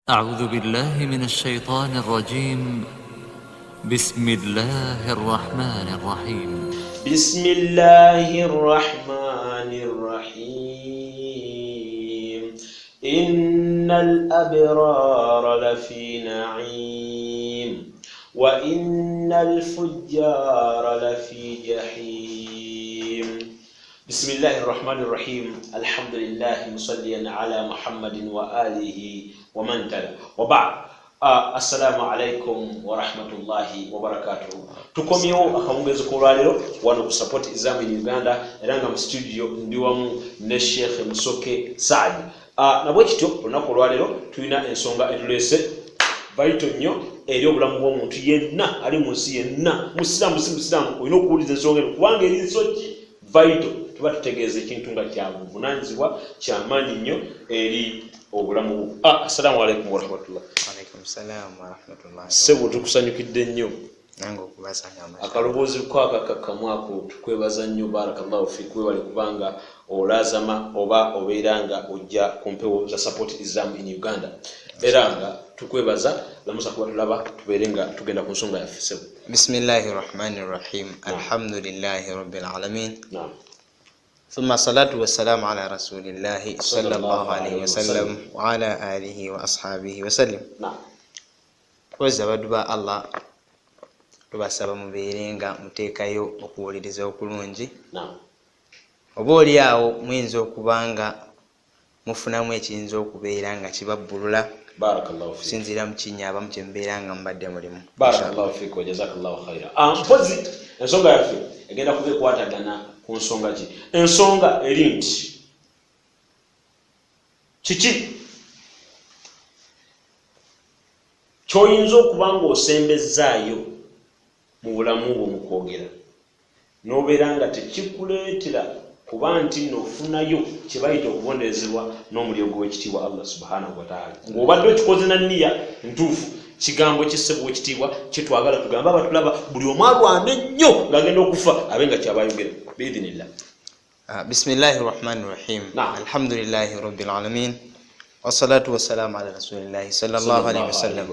أعوذ بالله من الشيطان الرجيم. بسم الله الرحمن الرحيم. بسم الله الرحمن الرحيم. إن الأبرار لفي نعيم وإن الفجار لفي جحيم. بسم الله الرحمن الرحيم. الحمد لله مصليا على محمد وآله ومن تلا وبعد. Assalamu alaikum wa rahmatullahi wa barakatuh. Tukomyewo akawungezo kolwaliro wano ku support Islam in Uganda era nga mu studio ndi wamu ne Sheikh Musoke Saadi. Nabwe kityo olunaku olwaliro tulina ensonga etulese baito nnyo eri obulamu bw'omuntu yenna ali mu nsi yenna musiramu olina okuwuliza ensonga eno kubanga erinsoki baito tuba tutegeeza ekintu nga kya buvunaanyizibwa kyamaanyi nnyo eri obulamu. Assalamu alaikum wa rahmatullah. Salamu wa rahmatullahi. Sebo tukusanyukidde nnyo. Nange okubasanga amaze. Akaloboozi ko akakkamwako tukwebaza nnyo, barakallahu fik, webale kubanga olazama oba obeeranga ojja ku mpewo za support Islam in Uganda. Era nga tukwebaza lamusa kuba tulaba tubeere nga tugenda ku nsonga yaffe. Sebo. Bismillahir Rahmanir Rahim. Alhamdulillahi Rabbil Alamin. Naam. ثم الصلاة والسلام على رسول الله صلى الله عليه وسلم وعلى آله وأصحابه وسلم. Naam. Kweza baduba Allah tubasaba mubeerenga muteekayo okuwuliriza okulungi. Naam. Oba oli awo muyinza okubanga mufunamu ekiyinza okubeera nga kibabbulula. Barakallahu fik. Sinzira mu kinyaaba mu kyembeera nga mbadde mulimu. Barakallahu fik wa jazakallahu khaira. Mpozi ensonga yaffe egenda kubekwatagana ku nsonga ki? Ensonga eri nti kiki kyoyinza okuba ng'osembezaayo mu bulamu bwo mu kwogera n'obeera nga tekikuleetera kuba nti n'ofunayo kye bayita okubonderezebwa n'omuliro gw'ekitiibwa Allah subhanahu wa ta'ala, ng'obadde okikoze na nniya ntuufu. Kigambo kisebwa ekitiibwa kyetwagala tugamba abatulaba buli omu alwana ennyo ng'agenda okufa abe nga kyabayogera biidhinillah. Bismillahir Rahmanir Rahim. Alhamdulillahi Rabbil Alamin. Wassalatu wassalamu ala rasulillahi sallallahu alaihi wasallam.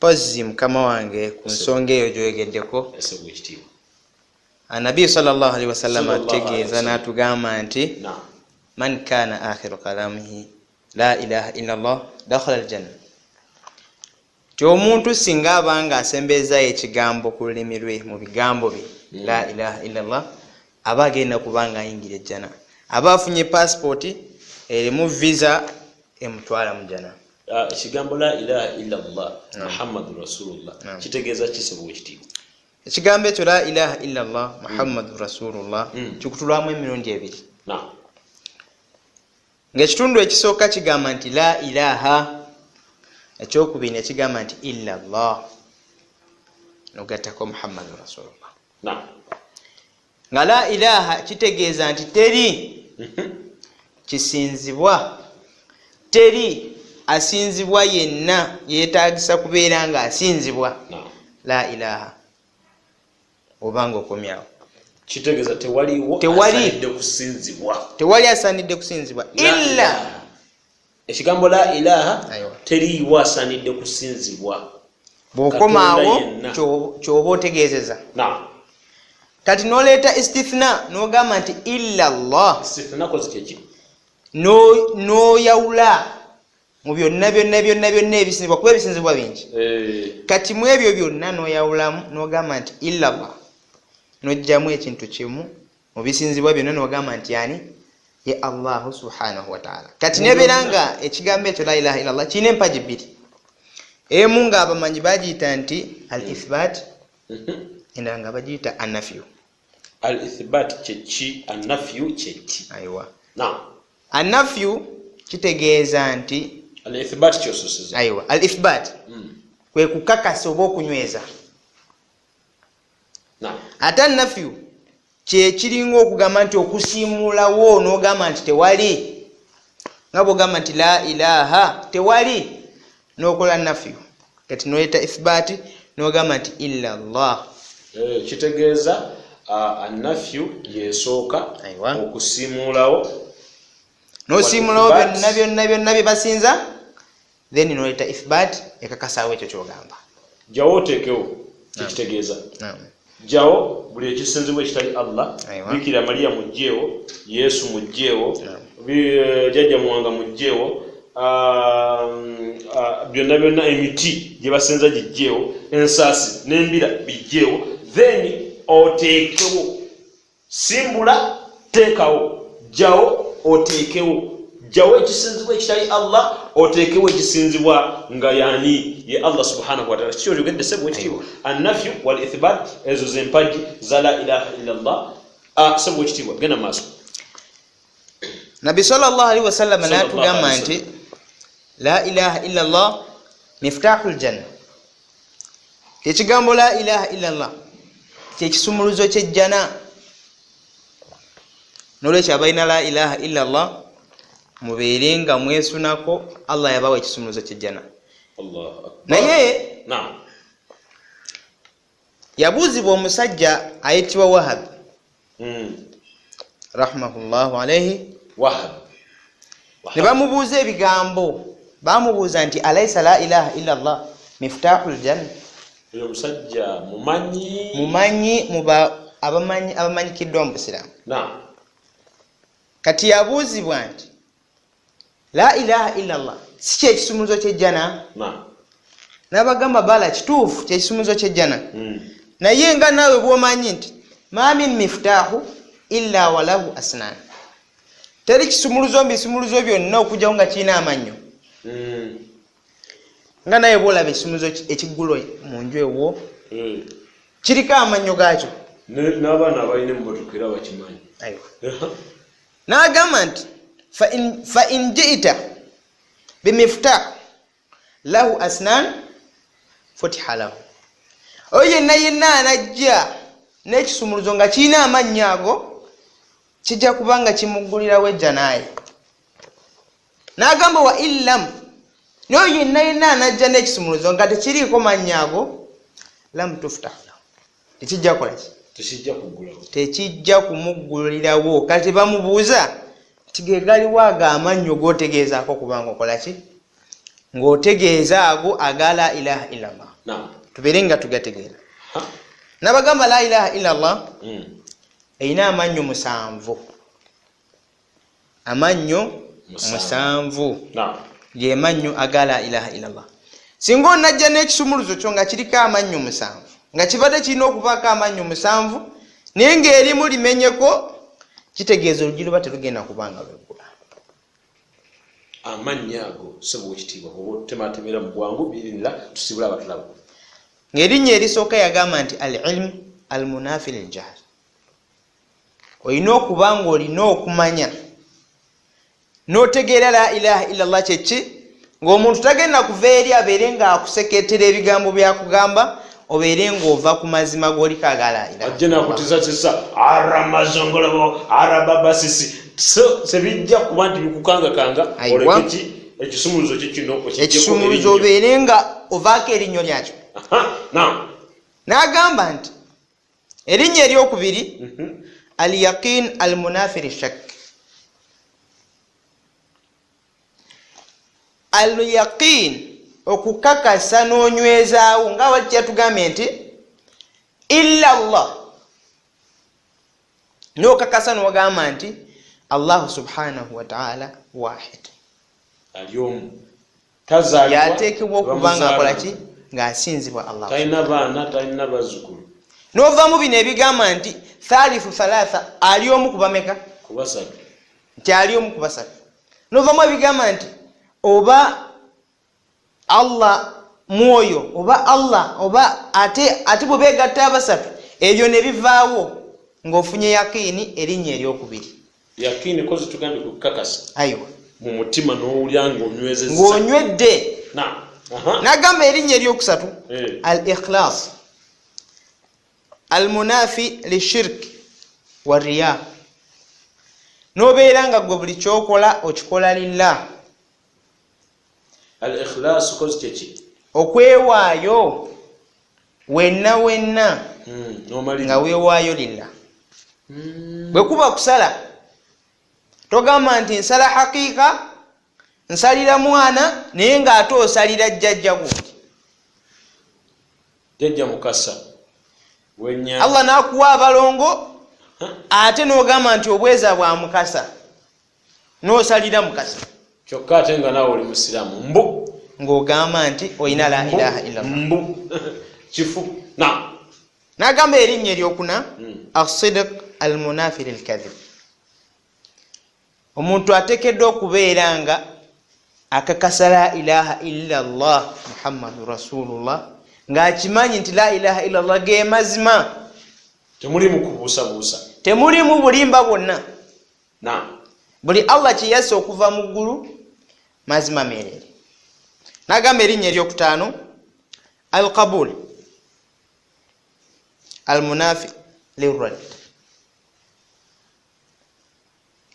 Pozi mukama wange ku nsonga eyo gyoyogeddeko. Esebwa ekitiibwa. Anabi sallallahu alaihi wasallam ategeeza n'atugamba nti man kana akhiru kalamihi la ilaha illa Allah dakhala aljanna. Omuntu singa abanga asembeeza ekigambo ku lulimi lwe mu bigambo bye la ilaha illa Allah aba agenda kubanga ayingira ejjana. Aba afunye passport erimu visa emutwala mu jjana. Ekigambo la ilaha illa Allah Muhammadur Rasulullah kitegeeza kisebwa ekitiibwa. Ekigambo ekyo la ilaha illa Allah Muhammadur Rasulullah kikutulwamu emirundi ebiri. Ng'ekitundu ekisooka kigamba nti la ilaha, ekyokubiri ekigamba nti illa Allah, nogattako Muhammadur Rasulullah. Nga la ilaha kitegeeza nti teri kisinzibwa, teri asinzibwa yenna yeetaagisa kubeera nga asinzibwa. La ilaha obanga okomyawo kitegeeza tewali asaanidde kusinzibwa illa. Ekigambo la ilaha teriiwo asaanidde kusinzibwa. Bw'okomaawo ky'oba otegeezeza. Kati n'oleeta istithna n'ogamba nti illa Allah, n'oyawula mu byonna ebisinzibwa kuba ebisinzibwa bingi. Kati mu ebyo byonna n'oyawulamu n'ogamba nti illa Allah, n'ojjamu ekintu kimu mu bisinzibwa byonna n'ogamba nti yani ye Allah subhanahu wa ta'ala. Kati nebeera nga ekigambo ekyo la ilaha illa Allah kirina empagi bbiri. Emu nga abamanyi bagiyita nti al-ithbat, endala nga bagiyita an-nafyu. Al-ithbat kyeki, an-nafyu kyeki? Aywa. An-nafyu kitegeeza nti al-ithbat kyososeza. Aywa. Al-ithbat kwe kukakasa oba okunyweza. Ate an-nafyu kye kiringa okugamba nti okusiimulawo n'ogamba nti tewali, nga bw'ogamba nti la ilaha tewali, n'okola nafyu. Kati n'oleeta ithbaati n'ogamba nti illa Allah. Kitegeeza an-nafyu yesooka okusiimulawo, n'osiimulawo byonna bye basinza then noleta ithbat ekakasawo ekyo kyogamba. Jawo oteekewo ekitegeeza. Jawo buli ekisinzibwa ekitali Allah, Bikira Maria mujjeewo, Yesu mujjeewo, Jjajja Muwanga mujjeewo, byonna emiti gye basinza gijjeewo, ensaasi n'embira bijjeewo, then oteekewo. Simbula teekawo, jawo oteekewo. Jawo ekisinzibwa ekitali Allah, oteekewo ekisinzibwa nga yani ye Allah subhanahu wa ta'ala. Kyo yogedde sebo ekitiibwa annafyu wal ithbat, ezo zempagi za la ilaha illa Allah. Sebo ekitiibwa genda maaso. Nabi sallallahu alaihi wasallam n'atugamba nti la ilaha illa Allah miftahul janna. Ekigambo la ilaha illa Allah kyekisumuluzo ky'ejjana. Nolwekyo abalina la ilaha illa Allah mubeere nga mwesunako, Allah yabawa ekisumuluzo ky'ejjana. Naye yabuuzibwa omusajja ayitibwa Wahab rahimahullahu alayhi. Ne bamubuuza ebigambo, bamubuuza nti alaysa la ilaha illa Allah miftahul janna. Oyo musajja mumanyi abamanyikiddwa mu Busiraamu. Kati yabuuzibwa nti la ilaha illa Allah si kyekisumuluzo ky'ejjana? N'abagamba bala kituufu kyekisumuluzo ky'ejjana. Naye nga naawe bw'omanyi nti ma min miftahu illa walahu asnan. Teri kisumuluzo mbisumuluzo byonna okujjawo nga kirina amannyo. Nga naye bw'olaba ekisumuluzo ekiggulo mu nju ewo kiriko amannyo gaakyo. N'abaana abalina emmotokera bakimanyi. N'agamba nti fa in ji'ta bimiftah lahu asnan futiha lahu. Oyo yenna anajja n'ekisumuluzo nga kirina amannyo ago kijja kubanga kimuggulirawo ejjanaye. N'agamba wa illam, n'oyo yenna anajja n'ekisumuluzo nga tekiriiko mannyo ago lam tuftah lahu, tekijja kukola ki? Tekijja kumuggulirawo. Kati bamubuuza tige galiwo ago amannyo g'otegeezaako kubanga okola ki? Ng'otegeeza ago aga la ilaha illa Allah. Tubeere nga tugategeera. N'abagamba la ilaha illa Allah erina amannyo 7. Amannyo 7 ge mannyo aga la ilaha illa Allah. Singa onajja n'ekisumuluzo kyo nga kiriko amannyo 7, nga kibadde kirina okubaako amannyo 7, naye ng'erimu limenyeko, kitegeeza olugi luba terugenda kubanga lweggula. Amannya ago sebo ekitiibwa oba tematemera mu bwangu birinira tusibula abatulaba. Ng'erinnya erisooka yagamba nti al-ilmu al-munafi lil-jahl. Olina okuba ng'olina okumanya n'otegeera la ilaha illa Allah kyeki, ng'omuntu tagenda kuva eri abeere ng'akusekeetera ebigambo byakugamba, obeere ng'ova ku mazima g'oliko aga la ilaha. Ajja nakutizatiza aramazongolobo arababasisi sebijja kuba nti bikukangakanga olekeki ekisumuluzo kikino ekisumuluzo obeere nga ovaako erinnyo lyakyo. N'agamba nti erinnya eryokubiri al-yaqin al-munafi lish-shakk. Al-yaqin okukakasa n'onywezaawo nga bwe kyatugambye nti illa Allah, n'okakasa n'ogamba nti Allah subhanahu wa ta'ala wahid. Alyomu tazaalibwa yateekebwa okuba ng'akola ki? Ng'asinzibwa Allah. Talina baana, talina bazzukulu. N'ovaamu bino ebigamba nti thalithu thalatha, ali omu ku bameka? Ku basatu. Nti ali omu ku basatu. N'ovaamu ebigamba nti oba Allah mwoyo, oba Allah, oba ate bwe beegatta abasatu, ebyo ne bivaawo ng'ofunye yakiini erinnya eryokubiri. Yakiini kozi tugambye kukakasa. Ayiwa. Mu mutima n'owulya ng'onywezezza. Ng'onywedde. N'agamba erinnya eryokusatu al-ikhlas al-munafi lishirk wa riya. N'obeera nga gwe buli kyokola okikola lillah. Al-ikhlas kozi kyeki? Okwewaayo wenna nga weewaayo lillah. Bwe kuba kusala togamba nti nsala haqiqa nsalira mwana naye ng'ate osalira jjajja gundi jjajja mukasa wenya Allah n'akuwa abalongo ate n'ogamba nti obweza bwa mukasa n'osalira mukasa kyokka ate nga naawe oli musiraamu mbu ng'ogamba nti olina la ilaha illallah mbu kifu n'agamba erinnya eryokuna as-sidq al-munafi lil-kadhib omuntu ateekeddwa okubeera nga akakasa la ilaha illallah muhammadu rasulullah ng'akimanyi nti la ilaha illallah ge mazima temulimu kubuusabuusa temulimu bulimba bwonna buli Allah kye yasse okuva mu ggulu mazima meerere n'agamba erinnya eryokutaano al-qabul al-munafi lirrad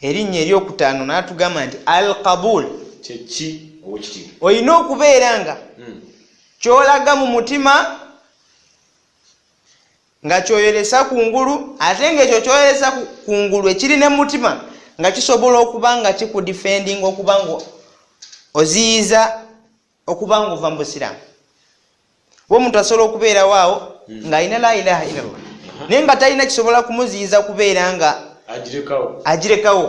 erinnya eryokutaano n'atugamba nti al-qabul kyeki owekitiibwa olina okubeera nga kyolaga mu mutima nga kyoyolesa kungulu ate ng'ekyo kyoyolesa kungulu ekiri ne mutima nga kisobola okuba nga kikudifending okuba nga oziyiza okuba nga ova mu busiraamu oba omuntu asobola okubeera waawo ng'alina la ilaha illallah naye nga talina kisobola kumuziyiza kubeera nga agirekawo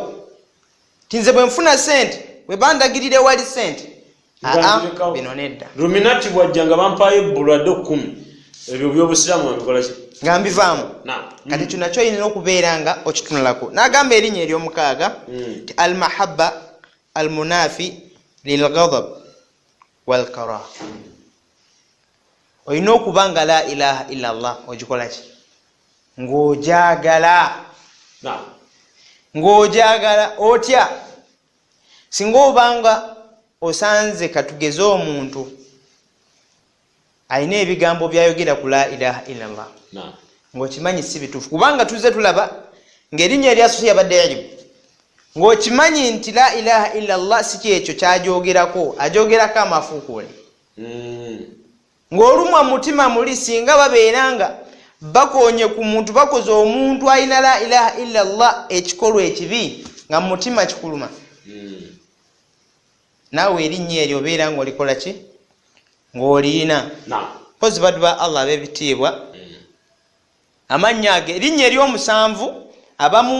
tinze bwe nfuna sente bwe bandagirire wali sente bino nedda luminati bwajja nga bampaayo ebbulwadde 10 ebyo by'obusiraamu wabikola ki nga mbivaamu kati kino nakyo olina okubeera nga okitunulako n'agamba erinnya ery'omukaaga ti al-mahabba al-munafi lil-ghadab wal-karaha olina okuba nga la ilaha illallah ogikola ki ng'ojagala otya singa obanga osanze katugeze omuntu alina ebigambo byayogera ku la ilaha illallah ng'okimanyi si bituufu kubanga tuzze tulaba ng'erinnya eryasoso yabadde ilimu ng'okimanyi nti la ilaha illallah si kyekyo kyajogerako ajogerako amafuukuule ng'olumwa mutima muli singa babeera nga bakonye ku muntu bakoze omuntu alina la ilaha illallah ekikolwa ekibi nga mutima kikuluma naawe erinnya eryo obeera ng'olikola ki ng'oliina pozi baddu ba Allah ab'ebitiibwa amannya age erinnya ery'omusanvu abamu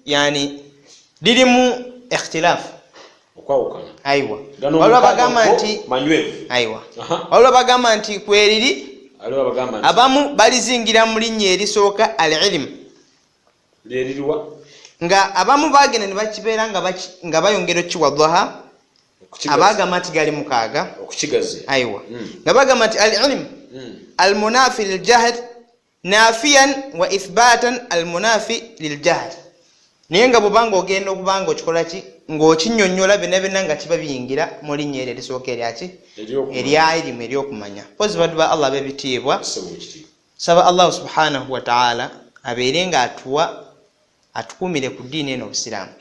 yani lirimu ikhtilaafu aiwa waliwo bagamba nti aiwa waliwo bagamba nti kweriri abamu balizingira mu linnya erisooka al-ilm nga abamu bagenda ne bakibeera nga bayongera okiwadhaha abagamba nti gali mukaaga aiwa nga bagamba nti al-ilm al-munafi lil-jahl nafiyan wa ithbatan al-munafi lil-jahl naye nga bwobanga ogenda okubanga okikola ki ng'okinyonnyola byonna byonna nga kiba biyingira mu linnya eryo erisooka eryaki erya irimu ery'okumanya pozi baddu ba Allah b'ebitiibwa saba Allah subhanahu wa ta'ala abeere nga atukumire ku ddiini eno obusiraamu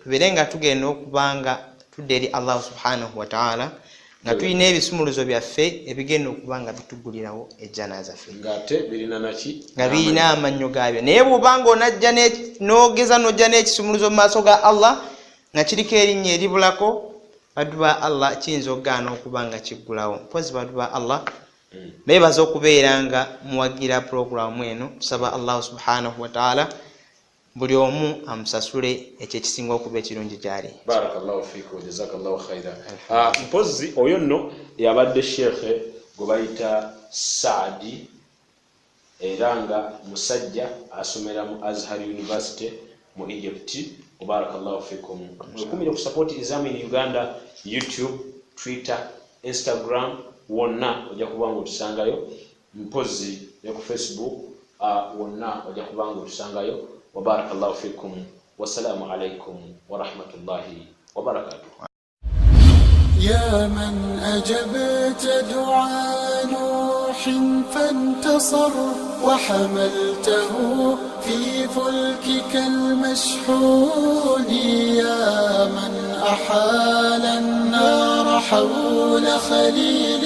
tubeere nga tugenda okubanga tudde eri Allah subhanahu wa ta'ala nga tulina ebisumuluzo byaffe ebigenda okuba nga bitugulirawo ejjana zaffe nga birina amannyo gaabyo naye bw'obanga onajja n'ogeza n'ojja n'ekisumuluzo mu maaso ga Allah nga kiriko erinnya eribulako baddu ba Allah kiyinza okugaana okuba nga kiggulawo mpozi baddu ba Allah beebaza okubeera nga muwagira puroguramu eno tusaba Allah subhanahu wa ta'ala buli omu amusasule ekyo ekisinga okuba ekirungi gyali. Barakallahu fiikum jazakallahu khaira. Mpozi oyo nno yabadde shekhe gwe bayita Saadi era nga musajja asomera mu Azhar University mu Egypt. Barakallahu fiikum. Mukumire ku support Islam in Uganda, YouTube, Twitter, Instagram wonna ojja kubanga otusangayo, mpozi ne ku Facebook wonna ojja kubanga otusangayo. وبارك الله فيكم والسلام عليكم ورحمة الله وبركاته. يا من أجبت دعاء نوح فانتصر وحملته في فلكك المشحون يا من أحال النار حول خليل